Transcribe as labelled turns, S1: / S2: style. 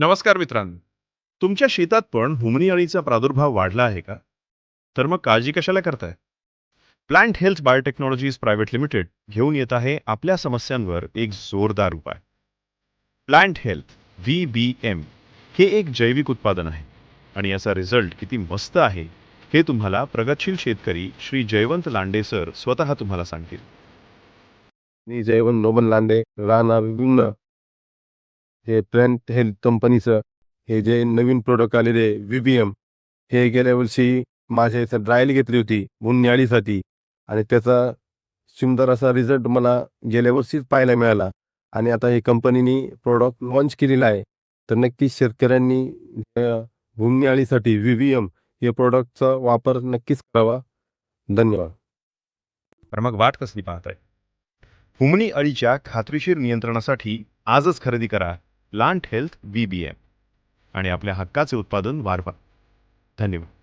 S1: नमस्कार मित्रांनो. तुमच्या शेतात पण हुमणी अळीचा प्रादुर्भाव वाढला आहे का? तर मग काळजी कशाला करताय? प्लांट हेल्थ बायोटेक्नॉलॉजीज प्रायव्हेट लिमिटेड घेऊन येत आहे आपल्या समस्यांवर एक जोरदार उपाय. प्लांट हेल्थ VBM हे एक जैविक उत्पादन आहे आणि याचा रिझल्ट किती मस्त आहे हे तुम्हाला प्रगतशील शेतकरी श्री जयवंत लांडे सर स्वतः तुम्हाला सांगतील.
S2: मी जयवंत नोबल लांडे राहणार जुन्नर. हे प्लॅन्ट हेल्थ कंपनीचं हे जे नवीन प्रोडक्ट आलेले VBM हे गेल्या वर्षी माझ्या इथं ड्रायल घेतली होती उन्हाळीसाठी आणि त्याचा सुंदर असा रिझल्ट मला गेल्या वर्षीच पाहायला मिळाला. आणि आता हे कंपनीने प्रोडक्ट लॉन्च केलेलं आहे. तर नक्कीच शेतकऱ्यांनी उन्हाळीसाठी VBM हे प्रोडक्टचा वापर नक्कीच करावा. धन्यवाद.
S1: तर मग वाट कसली पाहताय? हुमणी अळीच्या खात्रीशीर नियंत्रणासाठी आजच खरेदी करा प्लांट हेल्थ VBM आणि आपल्या हक्काचे उत्पादन वाढवा. धन्यवाद.